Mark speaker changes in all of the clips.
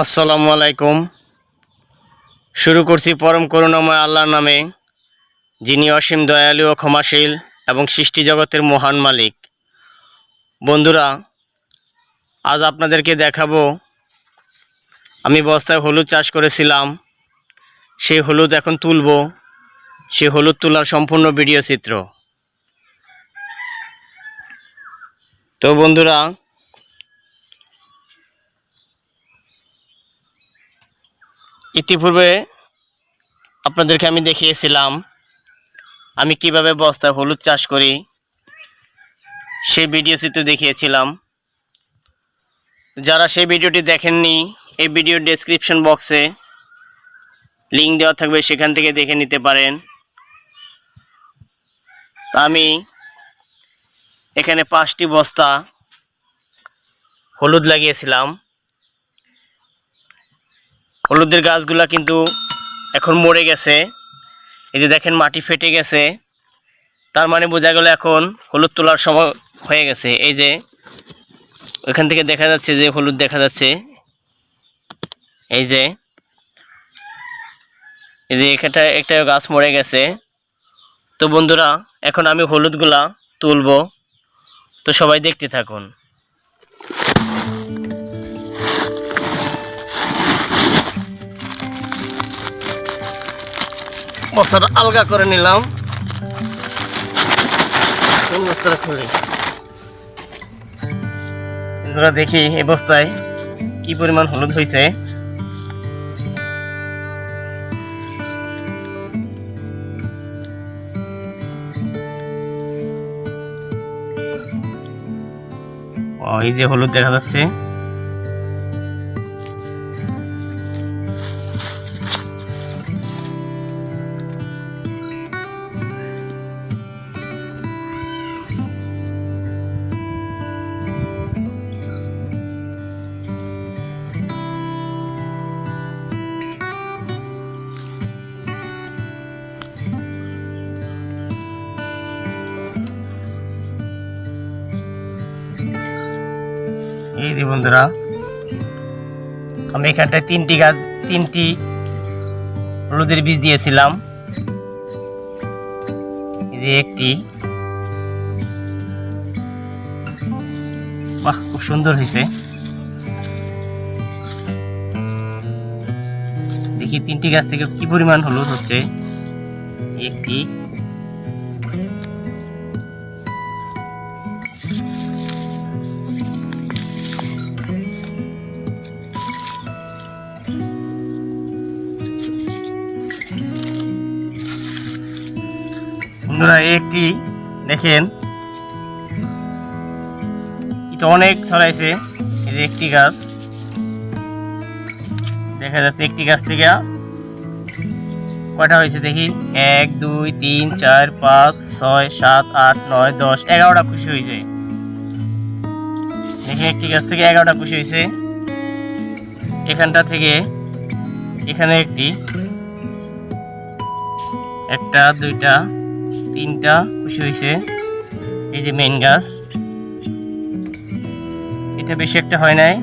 Speaker 1: আসসালামু আলাইকুম। শুরু করছি পরম করুণাময় আল্লাহর নামে, যিনি অসীম দয়ালু ও ক্ষমাশীল এবং সৃষ্টি জগতের মহান মালিক। বন্ধুরা, আজ আপনাদেরকে দেখাবো আমি বস্তায় হলুদ চাষ করেছিলাম, সেই হলুদ এখন তুলব। সেই হলুদ তোলার সম্পূর্ণ ভিডিও চিত্র। তো বন্ধুরা, ইতিপূর্বে আপনাদেরকে আমি দেখিয়েছিলাম আমি কিভাবে বস্তায় হলুদ চাষ করি, সেই ভিডিও চিত্র দেখিয়েছিলাম। যারা সেই ভিডিওটি দেখেননি, এই ভিডিওর ডেসক্রিপশন বক্সে লিঙ্ক দেওয়া থাকবে, সেখান থেকে দেখে নিতে পারেন। তা আমি এখানে 5টি বস্তা হলুদ লাগিয়েছিলাম। হলুদের গাছগুলা কিন্তু এখন মরে গেছে। এই যে দেখেন, মাটি ফেটে গেছে, তার মানে বোঝা গেল এখন হলুদ তোলার সময় হয়ে গেছে। এই যে ওইখান থেকে দেখা যাচ্ছে যে হলুদ দেখা যাচ্ছে, এই যে এখানটা একটা গাছ মরে গেছে। তো বন্ধুরা, এখন আমি হলুদগুলা তুলবো, তো সবাই দেখতে থাকুন। বস্তাটা আলগা করে নিলাম। বস্তাটা খুলি। বন্ধুরা, দেখি এই বস্তায় কি পরিমাণ হলুদ হয়েছে। এই যে হলুদ দেখা যাচ্ছে। এই যে বন্ধুরা, আমি এখানটায় 3টি হলুদের বীজ দিয়েছিলাম। এই যে একটি, বাহ, খুব সুন্দর হয়েছে। দেখি 3টি গাছ থেকে কি পরিমাণ হলুদ হচ্ছে। একটি, বন্ধুরা একটি দেখেন, এটা অনেক ছড়াইছে। এই যে একটি গাছ দেখা যাচ্ছে, একটি গাছ থেকে কয়টা হয়েছে দেখি, 1 2 3 4 5 6 7 8 9 10 11টা খুশি হয়েছে। দেখি একটি গাছ থেকে 11টা খুশি হয়েছে। এখানটা থেকে এখানে একটা 2টা 3টা খুশি হয়েছে। এই যে মেইন গাছ, এটা বেশি একটা হয় নাই,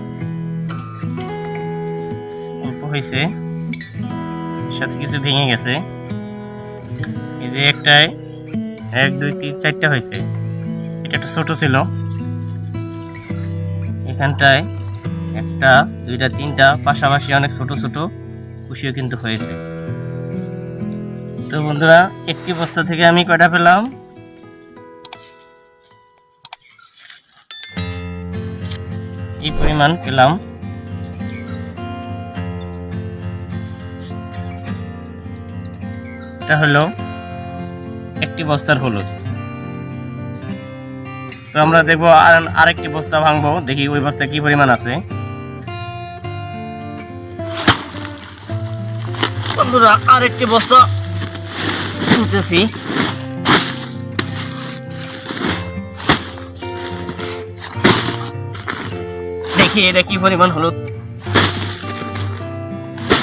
Speaker 1: অল্প হয়েছে, সাথে কিছু ভেঙে গেছে। এই যে একটায় 1 2 3 4টা হয়েছে, এটা একটু ছোট ছিল। এখানটায় 1টা 2টা 3টা পাশাপাশি অনেক ছোট ছোট কুশিও কিন্তু হয়েছে। তো বন্ধুরা, একটি বস্তা থেকে আমি কয়টা পেলাম, এই পরিমাণ পেলাম। এটা হলো একটি বস্তার হলুদ। তো আমরা দেখবো আরেকটি বস্তা ভাঙবো, দেখি ওই বস্তায় কি পরিমাণ আছে। বন্ধুরা, আরেকটি বস্তা তুলতেছি। দেখি এটা কি পরিমাণ হলুদ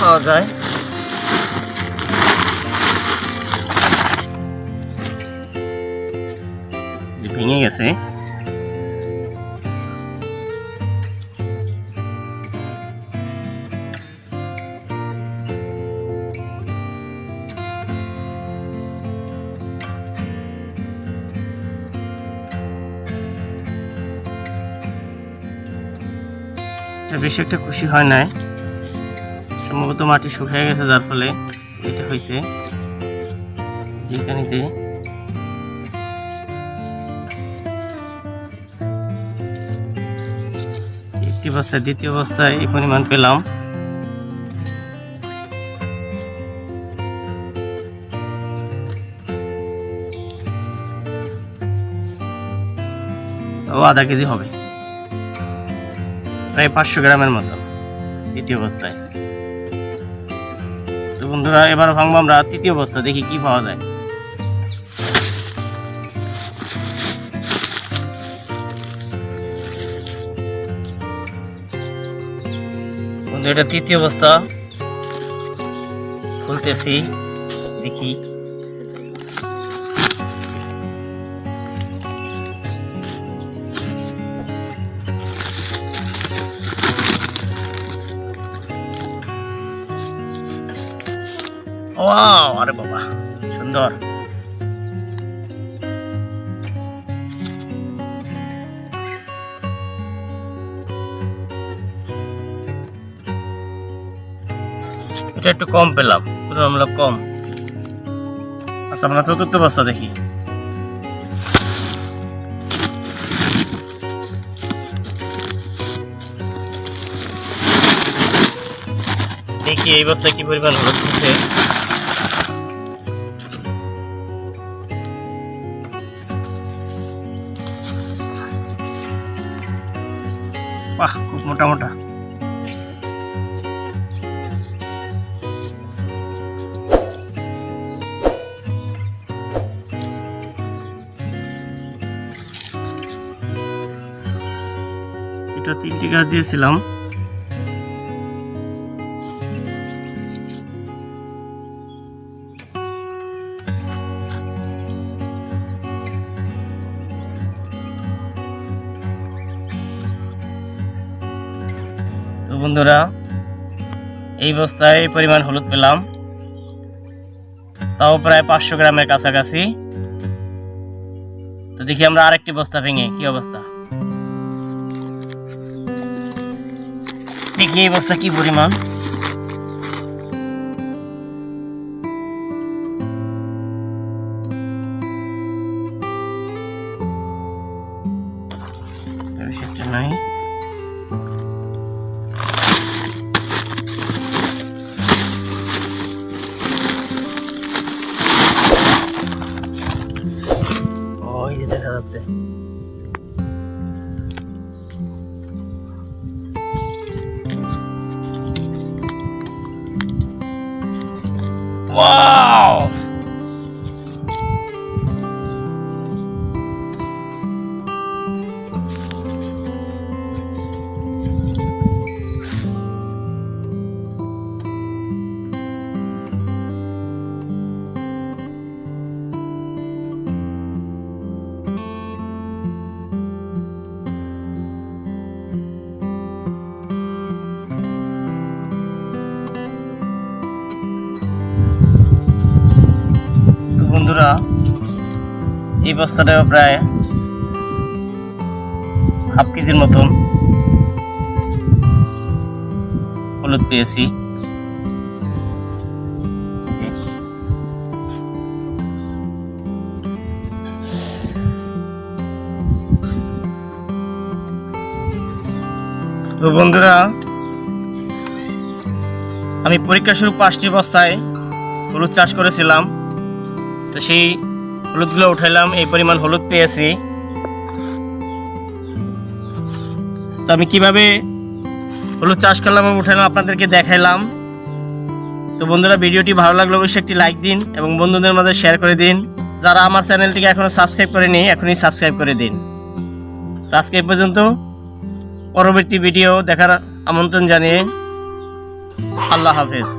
Speaker 1: পাওয়া যায়। ভেঙে গেছে। বেশি একটা খুশি হয় নাই, সম্ভবত মাটি শুকিয়ে গেছে, যার ফলে এটা হয়েছে। এখানেতে একটি বস্তায় দ্বিতীয় বস্তায় এই পরিমাণ পেলাম। আধা কেজি হবে, প্রায় 500 গ্রামের মতো দ্বিতীয় বস্তায়। তো বন্ধুরা এবার ভাঙবো আমরা তৃতীয় বস্তা, দেখি কি পাওয়া যায়। বন্ধু এটা তৃতীয় বস্তা খুলতেছি, দেখি। ওয়াও, আরে বাবা সুন্দর। এটা একটু কম পেলাম, তুলনামূলক কম। আচ্ছা আমরা চতুর্থ বস্তা দেখি। দেখি এই বস্তায় কি পরিমাণ হচ্ছে। বাহ, খুব মোটা মোটা। এটা 3টি গাছ দিয়েছিলাম। তো বন্ধুরা এই বস্তায় পরিমাণ হলুদ পেলাম, তাও প্রায় 500 গ্রামের কাছাকাছি। তো দেখি আমরা আরেকটি বস্তা ভেঙে কি অবস্থা। দেখি এই বস্তা কি পরিমাণ। নাই, দেখা যাচ্ছে। ওয়াও, বন্ধুরা এই বস্তাটাও প্রায় হাফ কেজির মতন হলুদ পেয়েছি। তো বন্ধুরা আমি পরীক্ষা স্বরূপ 5টি বস্তায় হলুদ চাষ করেছিলাম। তো সেই হলুদগুলো উঠাইলাম, এই পরিমাণ হলুদ পেয়েছি। তো আমি কিভাবে হলুদ চাষ করলাম এবং উঠাইলাম আপনাদেরকে দেখাইলাম। তো বন্ধুরা ভিডিওটি ভালো লাগলে অবশ্যই একটি লাইক দিন এবং বন্ধুদের মাঝে শেয়ার করে দিন। যারা আমার চ্যানেলটিকে এখনো সাবস্ক্রাইব করেনি এখনই সাবস্ক্রাইব করে দিন। তো আজকে এই পর্যন্ত, পরবর্তী ভিডিও দেখার আমন্ত্রণ জানিয়ে আল্লাহ হাফেজ।